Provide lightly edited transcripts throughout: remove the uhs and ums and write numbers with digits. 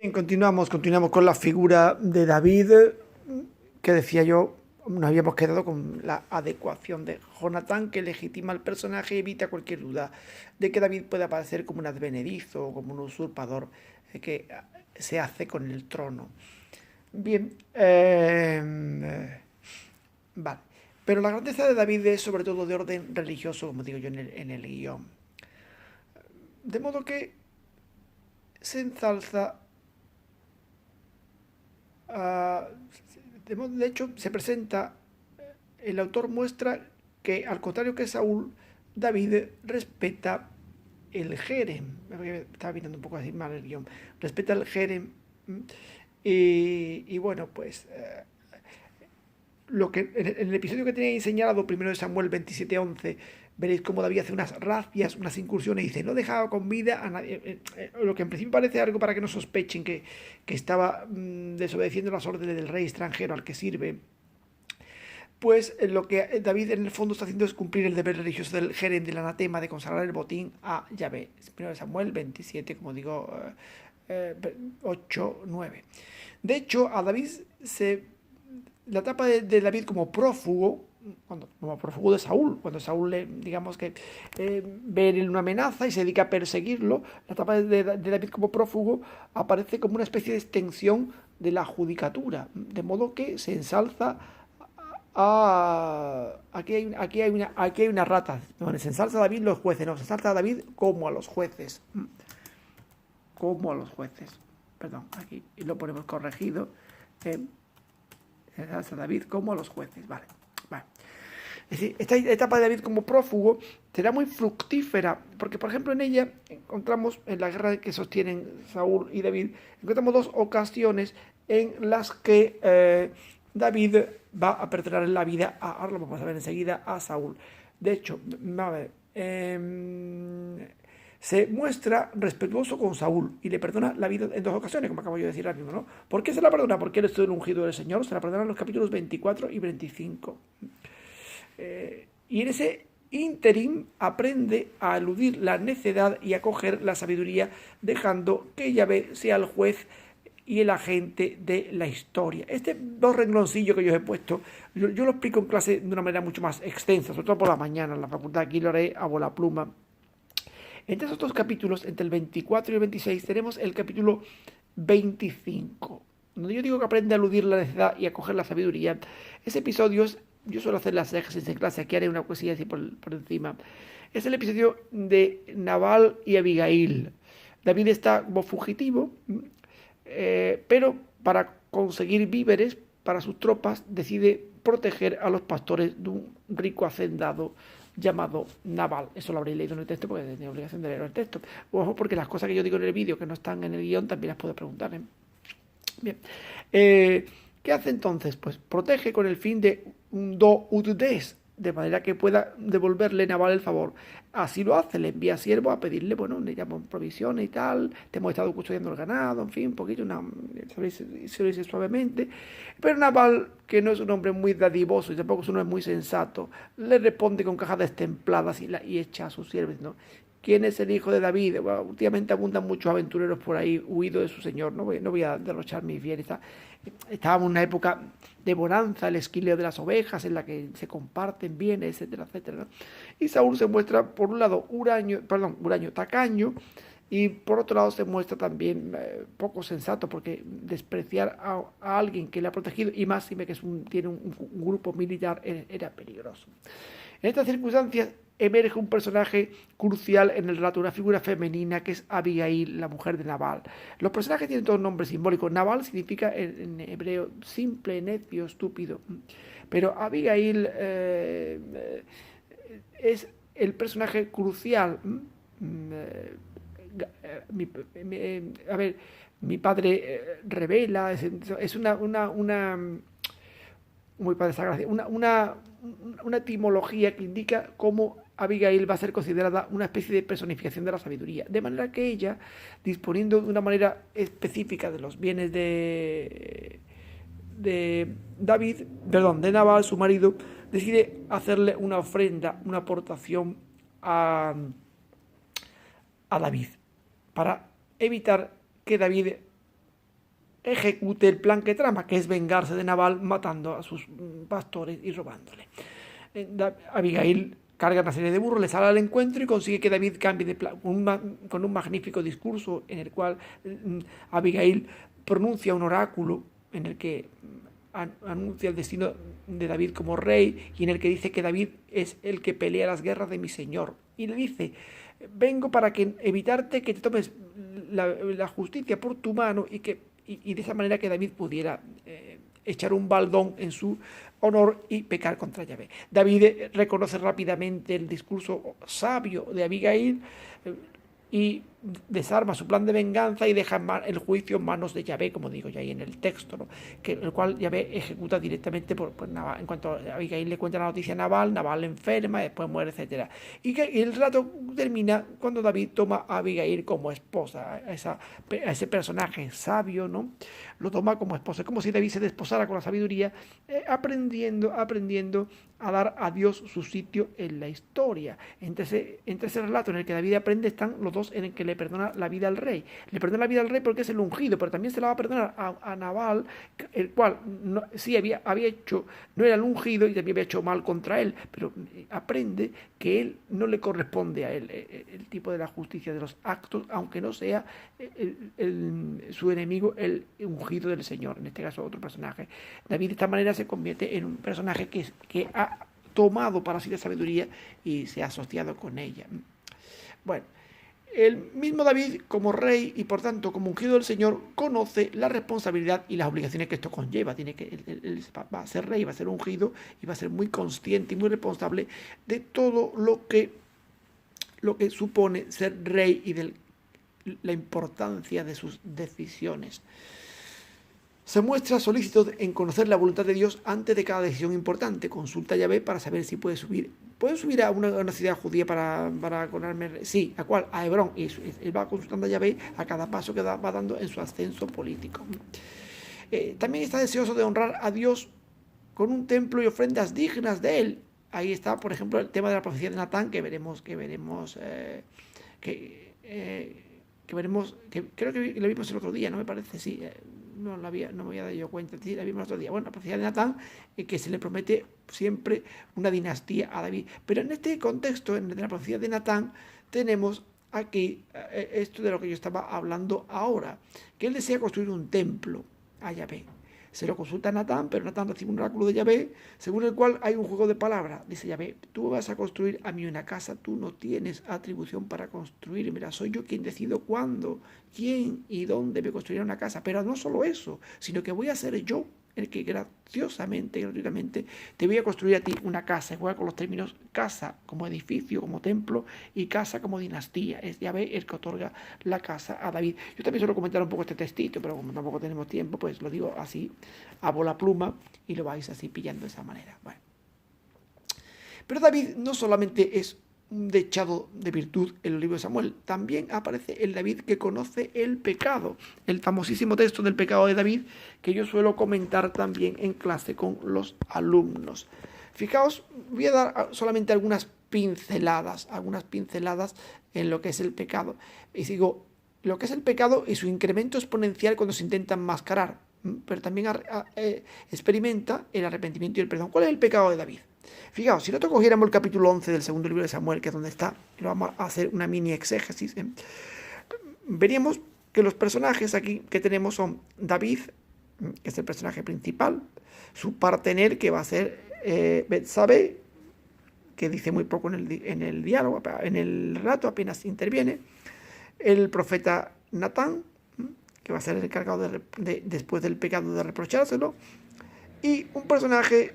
Bien, continuamos con la figura de David, que decía yo, nos habíamos quedado con la adecuación de Jonatán, que legitima al personaje y evita cualquier duda de que David pueda aparecer como un advenedizo o como un usurpador que se hace con el trono. Bien, vale. Pero la grandeza de David es sobre todo de orden religioso, como digo yo en el guión. De modo que se ensalza. Uh, de hecho, se presenta, el autor muestra que, al contrario que Saúl, David respeta el Jerem. Estaba mirando un poco así mal el guión. Respeta el Jerem. Y bueno, pues lo que en el episodio que tenéis señalado, primero de Samuel 27:11, veréis cómo David hace unas razias, unas incursiones y dice, no dejaba con vida a nadie. Lo que en principio parece algo para que no sospechen que estaba desobedeciendo las órdenes del rey extranjero al que sirve. Pues lo que David en el fondo está haciendo es cumplir el deber religioso del jerem del anatema de consagrar el botín a Yahvé. Primero de Samuel 27, como digo, 8, 9. De hecho, a David la etapa de David como prófugo, como prófugo de Saúl, cuando Saúl digamos que ve en él una amenaza y se dedica a perseguirlo, la etapa de David como prófugo aparece como una especie de extensión de la judicatura, de modo que se ensalza aquí hay una rata. Bueno, se ensalza a David los jueces, no, se ensalza a David como a los jueces. Como a los jueces. Perdón, aquí lo ponemos corregido. Se ensalza a David como a los jueces. Vale. Es decir, esta etapa de David como prófugo será muy fructífera, porque por ejemplo en ella encontramos, en la guerra que sostienen Saúl y David, encontramos dos ocasiones en las que David va a perdonar la vida, ahora lo vamos a ver enseguida, a Saúl. De hecho, a ver, se muestra respetuoso con Saúl y le perdona la vida en dos ocasiones, como acabo yo de decir ahora mismo, ¿no? ¿Por qué se la perdona? Porque él es todo el ungido del Señor, se la perdona en los capítulos 24 y 25. Y en ese ínterin aprende a eludir la necedad y a coger la sabiduría, dejando que Yahvé sea el juez y el agente de la historia. Este dos rengloncillos que yo os he puesto, yo lo explico en clase de una manera mucho más extensa, sobre todo por la mañana en la facultad. Aquí lo haré a bola pluma. Entre esos dos capítulos, entre el 24 y el 26, tenemos el capítulo 25, donde yo digo que aprende a eludir la necedad y a coger la sabiduría. Ese episodio es, yo suelo hacer las ejercicios en clase, aquí haré una cosilla así por encima. Es el episodio de Nabal y Abigail. David está como fugitivo, pero para conseguir víveres para sus tropas decide proteger a los pastores de un rico hacendado llamado Nabal. Eso lo habréis leído en el texto porque tenía obligación de leer el texto. Ojo, porque las cosas que yo digo en el vídeo que no están en el guión también las puedo preguntar. Bien. ¿Qué hace entonces? Pues protege con el fin de un do ut des, de manera que pueda devolverle Nabal el favor. Así lo hace, le envía siervo a pedirle, bueno, le llaman provisiones y tal, te hemos estado custodiando el ganado, en fin, un poquito, se lo dice suavemente. Pero Nabal, que no es un hombre muy dadivoso y tampoco es un hombre muy sensato, le responde con cajas destempladas y echa a sus siervos, ¿no? ¿Quién es el hijo de David? Bueno, últimamente abundan muchos aventureros por ahí huidos de su señor. No voy a derrochar mis bienes. Estábamos en una época de bonanza, el esquileo de las ovejas, en la que se comparten bienes, etcétera, etcétera, ¿no? Y Saúl se muestra, por un lado, huraño, tacaño, y por otro lado se muestra también poco sensato, porque despreciar a alguien que le ha protegido, y más si ve que tiene un grupo militar, era peligroso. En estas circunstancias emerge un personaje crucial en el relato, una figura femenina que es Abigail, la mujer de Nabal. Los personajes tienen todos nombres simbólicos. Nabal significa en hebreo simple, necio, estúpido. Pero Abigail es el personaje crucial. Mi padre revela, es muy padre esa gracia, una etimología que indica cómo Abigail va a ser considerada una especie de personificación de la sabiduría, de manera que ella, disponiendo de una manera específica de los bienes de Nabal, su marido, decide hacerle una ofrenda, una aportación a David, para evitar que David ejecute el plan que trama, que es vengarse de Nabal matando a sus pastores y robándole. Abigail carga una serie de burros, le sale al encuentro y consigue que David cambie de plan con un magnífico discurso en el cual Abigail pronuncia un oráculo en el que anuncia el destino de David como rey y en el que dice que David es el que pelea las guerras de mi señor. Y le dice, vengo para evitarte que te tomes la justicia por tu mano y de esa manera que David pudiera echar un baldón en su honor y pecar contra Yahvé. David reconoce rápidamente el discurso sabio de Abigail y desarma su plan de venganza y deja el juicio en manos de Yahvé, como digo ya ahí en el texto, ¿no? El cual Yahvé ejecuta directamente por Nabal. En cuanto a Abigail le cuenta la noticia a Nabal, Nabal enferma, después muere, etc. Y el relato termina cuando David toma a Abigail como esposa, a ese personaje sabio, ¿no? Lo toma como esposa. Es como si David se desposara con la sabiduría, aprendiendo a dar a Dios su sitio en la historia. Entre ese relato en el que David aprende están los dos en el que le perdona la vida al rey. Le perdona la vida al rey porque es el ungido, pero también se la va a perdonar a Nabal, el cual sí había hecho, no era el ungido y también había hecho mal contra él, pero aprende que él no le corresponde a él el tipo de la justicia de los actos, aunque no sea su enemigo el ungido del Señor, en este caso otro personaje. David de esta manera se convierte en un personaje que ha tomado para sí la sabiduría y se ha asociado con ella. Bueno, el mismo David, como rey y por tanto como ungido del Señor, conoce la responsabilidad y las obligaciones que esto conlleva. Él va a ser rey, va a ser ungido y va a ser muy consciente y muy responsable de todo lo que supone ser rey y de la importancia de sus decisiones. Se muestra solícito en conocer la voluntad de Dios antes de cada decisión importante. Consulta a Yahvé para saber si puede subir. ¿Puede subir a una ciudad judía para coronarme? Sí, ¿a cuál? A Hebrón. Y él va consultando a Yahvé a cada paso que va dando en su ascenso político. También está deseoso de honrar a Dios con un templo y ofrendas dignas de él. Ahí está, por ejemplo, el tema de la profecía de Natán, que creo que lo vimos el otro día, ¿no? Me parece, sí. No me había dado yo cuenta, sí, la vimos el otro día. Bueno, la profecía de Natán, que se le promete siempre una dinastía a David. Pero en este contexto, en la profecía de Natán, tenemos aquí esto de lo que yo estaba hablando ahora, que él desea construir un templo a Yahvé. Se lo consulta a Natán, pero Natán recibe un oráculo de Yahvé, según el cual hay un juego de palabras. Dice Yahvé, tú vas a construir a mí una casa, tú no tienes atribución para construírmela, soy yo quien decido cuándo, quién y dónde me construirá una casa. Pero no solo eso, sino que voy a ser yo el que graciosamente y gratuitamente te voy a construir a ti una casa. Juega con los términos casa como edificio, como templo, y casa como dinastía. Es Yahvé el que otorga la casa a David. Yo también suelo comentar un poco este textito, pero como tampoco tenemos tiempo, pues lo digo así, a bola pluma, y lo vais así pillando de esa manera. Bueno. Pero David no solamente es un dechado de virtud en el libro de Samuel, también aparece el David que conoce el pecado, el famosísimo texto del pecado de David, que yo suelo comentar también en clase con los alumnos. Fijaos, voy a dar solamente algunas pinceladas en lo que es el pecado. Y digo, lo que es el pecado y su incremento exponencial cuando se intenta enmascarar, pero también experimenta el arrepentimiento y el perdón. ¿Cuál es el pecado de David? Fijaos, si nosotros cogiéramos el capítulo 11 del segundo libro de Samuel, que es donde está, y lo vamos a hacer una mini exégesis, veríamos que los personajes aquí que tenemos son David, que es el personaje principal, su partener, que va a ser Betsabé, que dice muy poco en el diálogo, en el relato apenas interviene, el profeta Natán, que va a ser el encargado después del pecado de reprochárselo, y un personaje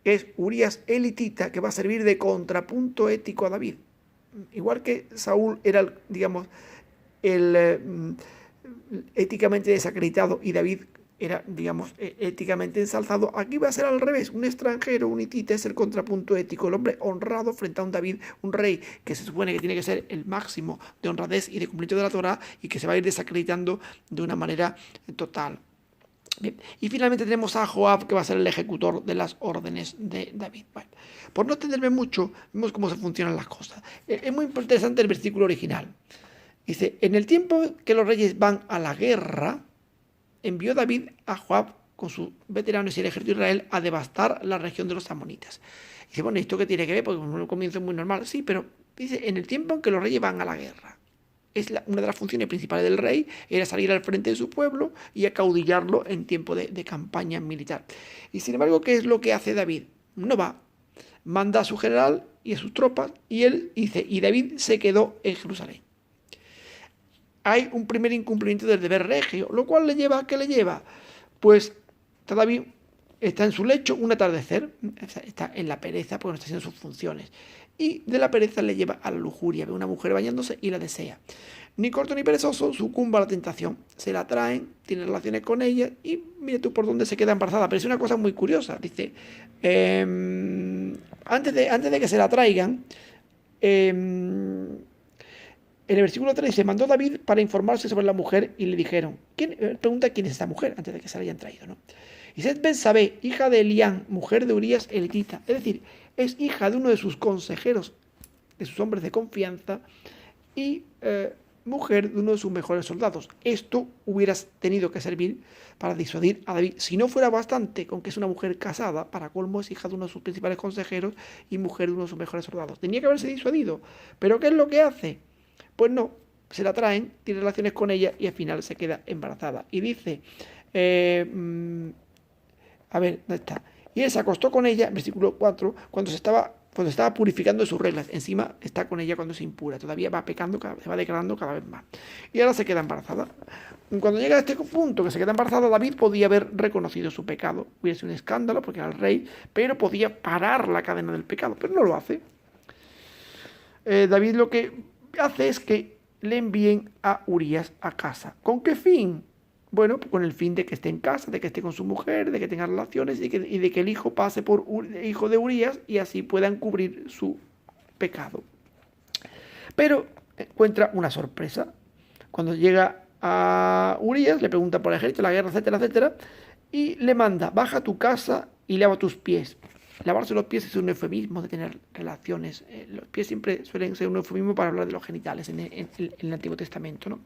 que es Urías elitita, que va a servir de contrapunto ético a David. Igual que Saúl era, digamos, el éticamente desacreditado y David era, digamos, éticamente ensalzado, aquí va a ser al revés. Un extranjero, un hitita, es el contrapunto ético, el hombre honrado frente a un David, un rey que se supone que tiene que ser el máximo de honradez y de cumplimiento de la Torá y que se va a ir desacreditando de una manera total. Bien. Y finalmente tenemos a Joab, que va a ser el ejecutor de las órdenes de David. Bueno, por no extenderme mucho, vemos cómo se funcionan las cosas. Es muy interesante el versículo original. Dice, en el tiempo que los reyes van a la guerra, envió David a Joab con sus veteranos y el ejército de Israel a devastar la región de los amonitas. Y dice, bueno, ¿esto qué tiene que ver? Porque un comienzo muy normal. Sí, pero dice, en el tiempo en que los reyes van a la guerra, una de las funciones principales del rey era salir al frente de su pueblo y acaudillarlo en tiempo de campaña militar. Y sin embargo, ¿qué es lo que hace David? No va, manda a su general y a sus tropas, y él dice, y David se quedó en Jerusalén. Hay un primer incumplimiento del deber regio, lo cual le lleva, ¿qué le lleva? Pues David está en su lecho un atardecer, está en la pereza porque no está haciendo sus funciones, y de la pereza le lleva a la lujuria, ve a una mujer bañándose y la desea. Ni corto ni perezoso sucumba a la tentación, se la traen, tiene relaciones con ella y mire tú por dónde se queda embarazada. Pero es una cosa muy curiosa, dice, antes de que se la traigan, en el versículo 3 dice, mandó David para informarse sobre la mujer y le dijeron, pregunta quién es esta mujer antes de que se la hayan traído, ¿no? Y Sed Ben-Sabé, hija de Elián, mujer de Urías elitita, es decir, es hija de uno de sus consejeros, de sus hombres de confianza, y mujer de uno de sus mejores soldados. Esto hubiera tenido que servir para disuadir a David. Si no fuera bastante con que es una mujer casada, para colmo es hija de uno de sus principales consejeros y mujer de uno de sus mejores soldados. Tenía que haberse disuadido. ¿Pero qué es lo que hace? Pues no, se la traen, tiene relaciones con ella y al final se queda embarazada. Y dice, a ver, ¿dónde está? Y él se acostó con ella, en versículo 4, cuando estaba purificando de sus reglas. Encima está con ella cuando es impura. Todavía va pecando, se va degradando cada vez más. Y ahora se queda embarazada. Cuando llega a este punto que se queda embarazada, David podía haber reconocido su pecado. Hubiera sido un escándalo porque era el rey, pero podía parar la cadena del pecado. Pero no lo hace. David lo que hace es que le envíen a Urías a casa. ¿Con qué fin? Bueno, pues con el fin de que esté en casa, de que esté con su mujer, de que tenga relaciones y de que el hijo pase por hijo de Urías y así puedan cubrir su pecado. Pero encuentra una sorpresa. Cuando llega a Urías, le pregunta por el ejército, la guerra, etcétera, etcétera, y le manda, baja a tu casa y lava tus pies. Lavarse los pies es un eufemismo de tener relaciones. Los pies siempre suelen ser un eufemismo para hablar de los genitales en el Antiguo Testamento, ¿no?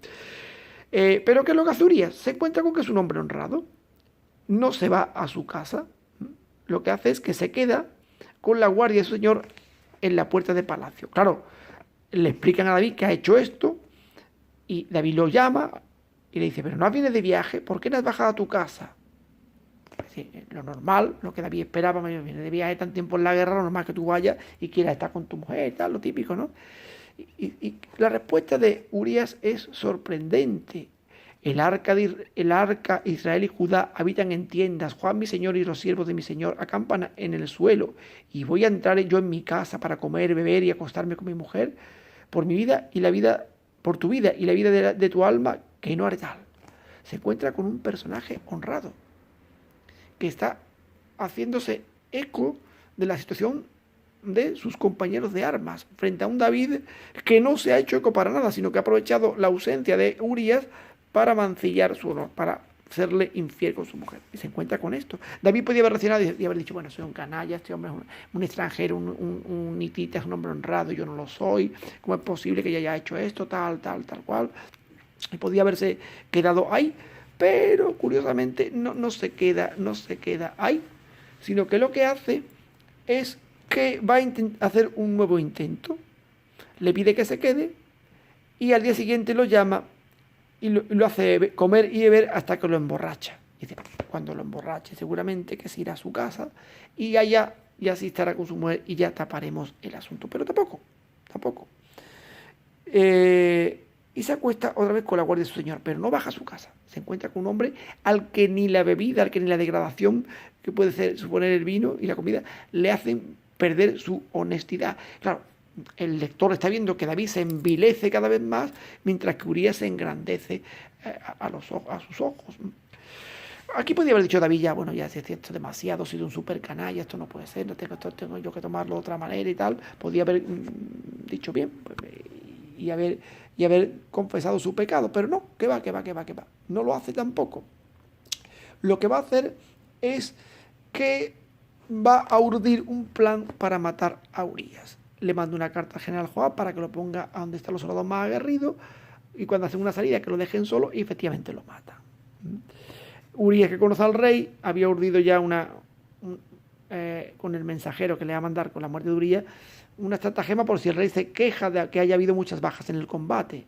Pero ¿qué es lo que hace Urías? Se encuentra con que es un hombre honrado, no se va a su casa, lo que hace es que se queda con la guardia de su señor en la puerta del palacio. Claro, le explican a David que ha hecho esto y David lo llama y le dice, pero no vienes de viaje, ¿por qué no has bajado a tu casa? Sí, lo normal, lo que David esperaba, viene de viaje tan tiempo en la guerra, lo normal que tú vayas y quieras estar con tu mujer, tal, lo típico, ¿no? Y la respuesta de Urías es sorprendente. El arca Israel y Judá habitan en tiendas. Juan, mi señor, y los siervos de mi señor acampan en el suelo. Y voy a entrar yo en mi casa para comer, beber y acostarme con mi mujer. Por mi vida y la vida, por tu vida y la vida de tu alma, que no haré tal. Se encuentra con un personaje honrado que está haciéndose eco de la situación de sus compañeros de armas, frente a un David que no se ha hecho eco para nada, sino que ha aprovechado la ausencia de Urías para mancillar su honor, para serle infiel con su mujer. Y se encuentra con esto. David podía haber reaccionado y haber dicho, bueno, soy un canalla, este hombre es un extranjero, un hitita, es un hombre honrado, yo no lo soy, ¿cómo es posible que ella haya hecho esto, tal cual? Y podía haberse quedado ahí, pero curiosamente no se queda ahí, sino que lo que hace es que va a hacer un nuevo intento. Le pide que se quede y al día siguiente lo llama y lo hace comer y beber hasta que lo emborracha. Y dice, cuando lo emborrache seguramente que se irá a su casa y allá ya sí estará con su mujer y ya taparemos el asunto. Pero tampoco. Y se acuesta otra vez con la guardia de su señor, pero no baja a su casa. Se encuentra con un hombre al que ni la bebida, al que ni la degradación que puede suponer el vino y la comida le hacen perder su honestidad. Claro, el lector está viendo que David se envilece cada vez más, mientras que Urías se engrandece a sus ojos. Aquí podría haber dicho David ya, bueno, ya es esto demasiado, he sido un super canalla, esto no puede ser, tengo yo que tomarlo de otra manera y tal. Podría haber dicho bien y haber confesado su pecado, pero no, que va. No lo hace tampoco. Lo que va a hacer es que va a urdir un plan para matar a Urías. Le manda una carta al general Joab para que lo ponga a donde están los soldados más aguerridos y cuando hacen una salida que lo dejen solo y efectivamente lo matan. Urías, que conoce al rey, había urdido ya con el mensajero que le va a mandar con la muerte de Urías, una estratagema por si el rey se queja de que haya habido muchas bajas en el combate.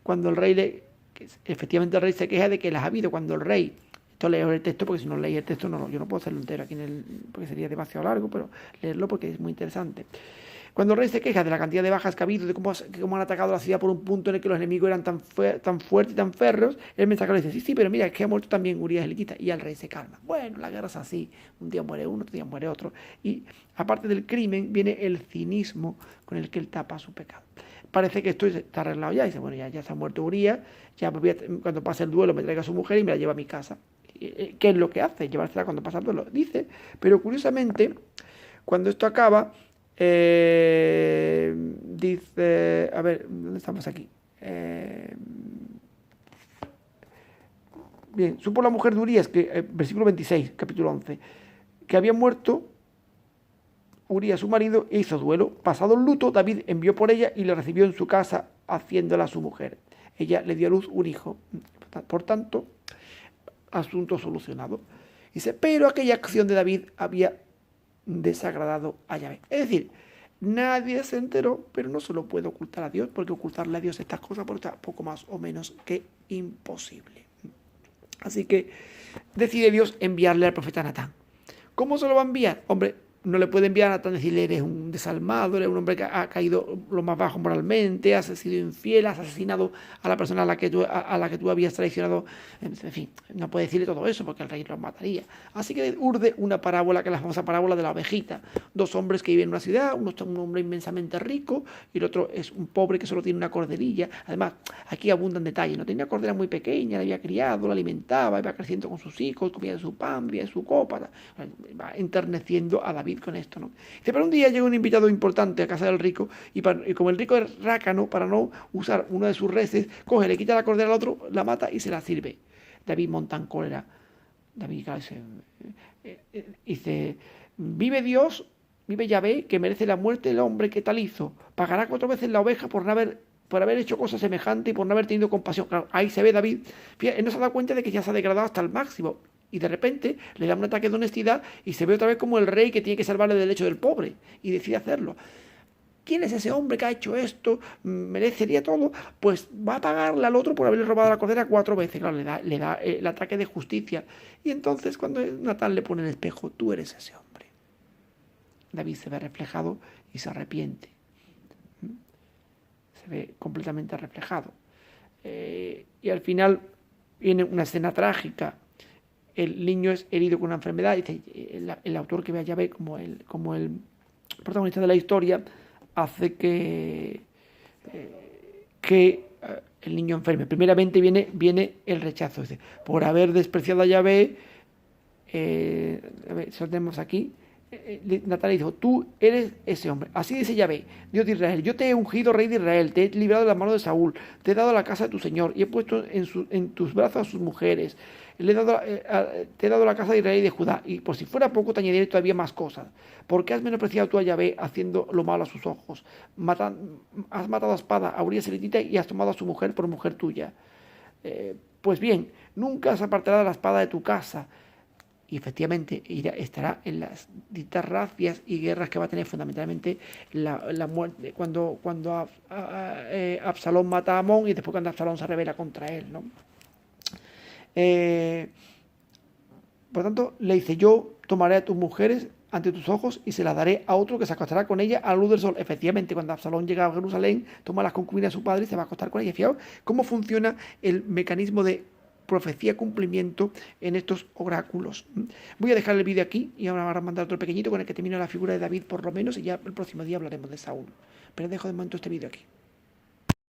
Cuando el rey efectivamente el rey se queja de que las ha habido, cuando el rey, esto leo el texto porque si no leí el texto yo no puedo hacerlo entero aquí porque sería demasiado largo, pero leerlo porque es muy interesante. Cuando el rey se queja de la cantidad de bajas que ha habido, de cómo han atacado la ciudad por un punto en el que los enemigos eran tan fuertes y tan férreos, el mensajero dice, sí, pero mira, es que ha muerto también Urías elitita, y el rey se calma. Bueno, la guerra es así, un día muere uno, otro día muere otro, y aparte del crimen viene el cinismo con el que él tapa su pecado. Parece que esto está arreglado ya, dice, bueno, ya se ha muerto Urías, cuando pase el duelo me traiga a su mujer y me la lleva a mi casa. ¿Qué es lo que hace? Llevársela cuando pasa el duelo. Dice, pero curiosamente, cuando esto acaba, dice, a ver, ¿dónde estamos aquí? Bien, supo la mujer de Urías, versículo 26, capítulo 11, que había muerto Urías, su marido, e hizo duelo. Pasado el luto, David envió por ella y le recibió en su casa, haciéndola su mujer. Ella le dio a luz un hijo. Por tanto, asunto solucionado. Dice, pero aquella acción de David había desagradado a Yahvé. Es decir, nadie se enteró, pero no se lo puede ocultar a Dios, porque ocultarle a Dios estas cosas pues está poco más o menos que imposible. Así que decide Dios enviarle al profeta Natán. ¿Cómo se lo va a enviar? Hombre, no le puede enviar a Natán decirle, eres un desalmado, eres un hombre que ha caído lo más bajo moralmente, has sido infiel, has asesinado a la persona a la que tú habías traicionado. En fin, no puede decirle todo eso porque el rey los mataría. Así que urde una parábola, que es la famosa parábola de la ovejita. Dos hombres que viven en una ciudad, uno es un hombre inmensamente rico y el otro es un pobre que solo tiene una corderilla. Además, aquí abundan detalles, no tenía una cordera muy pequeña, la había criado, la alimentaba, iba creciendo con sus hijos, comía de su pan, bebía de su copa, va enterneciendo a David con esto, ¿no? Dice, pero un día llega un invitado importante a casa del rico y como el rico es rácano, para no usar una de sus reses, coge, le quita la cordera al otro, la mata y se la sirve. David monta en cólera. David dice, vive Dios, vive Yahvé, que merece la muerte del hombre que tal hizo. Pagará 4 veces la oveja por haber hecho cosas semejantes y por no haber tenido compasión. Claro, ahí se ve David, fíjate, él no se da cuenta de que ya se ha degradado hasta el máximo. Y de repente le da un ataque de honestidad y se ve otra vez como el rey que tiene que salvarle del hecho del pobre. Y decide hacerlo. ¿Quién es ese hombre que ha hecho esto? ¿Merecería todo? Pues va a pagarle al otro por haberle robado la cordera 4 veces. Claro, le da el ataque de justicia. Y entonces cuando Natán le pone en el espejo, tú eres ese hombre. David se ve reflejado y se arrepiente. Se ve completamente reflejado. Y al final viene una escena trágica. El niño es herido con una enfermedad. Dice, el autor que ve a Yahvé como el protagonista de la historia hace que el niño enferme. Primeramente viene el rechazo. Dice, por haber despreciado a Yahvé, a ver, eso tenemos aquí. Natán dijo, tú eres ese hombre. Así dice Yahvé, Dios de Israel, yo te he ungido rey de Israel, te he librado de la mano de Saúl, te he dado la casa de tu señor y he puesto en tus brazos a sus mujeres, te he dado la casa de Israel y de Judá, y por si fuera poco te añadiré todavía más cosas, porque has menospreciado tú a Yahvé haciendo lo malo a sus ojos, has matado a espada a Urías elitita y has tomado a su mujer por mujer tuya. Pues bien, nunca se apartará de la espada de tu casa. Y efectivamente estará en las distintas racias y guerras que va a tener fundamentalmente la muerte, cuando Absalón mata a Amón y después cuando Absalón se rebela contra él, ¿no? Por tanto, le dice, yo tomaré a tus mujeres ante tus ojos y se las daré a otro que se acostará con ella a la luz del sol. Efectivamente, cuando Absalón llega a Jerusalén, toma las concubinas de su padre y se va a acostar con ella. Fijaos cómo funciona el mecanismo de profecía cumplimiento en estos oráculos. Voy a dejar el vídeo aquí y ahora voy a mandar otro pequeñito con el que termino la figura de David por lo menos y ya el próximo día hablaremos de Saúl. Pero dejo de momento este vídeo aquí.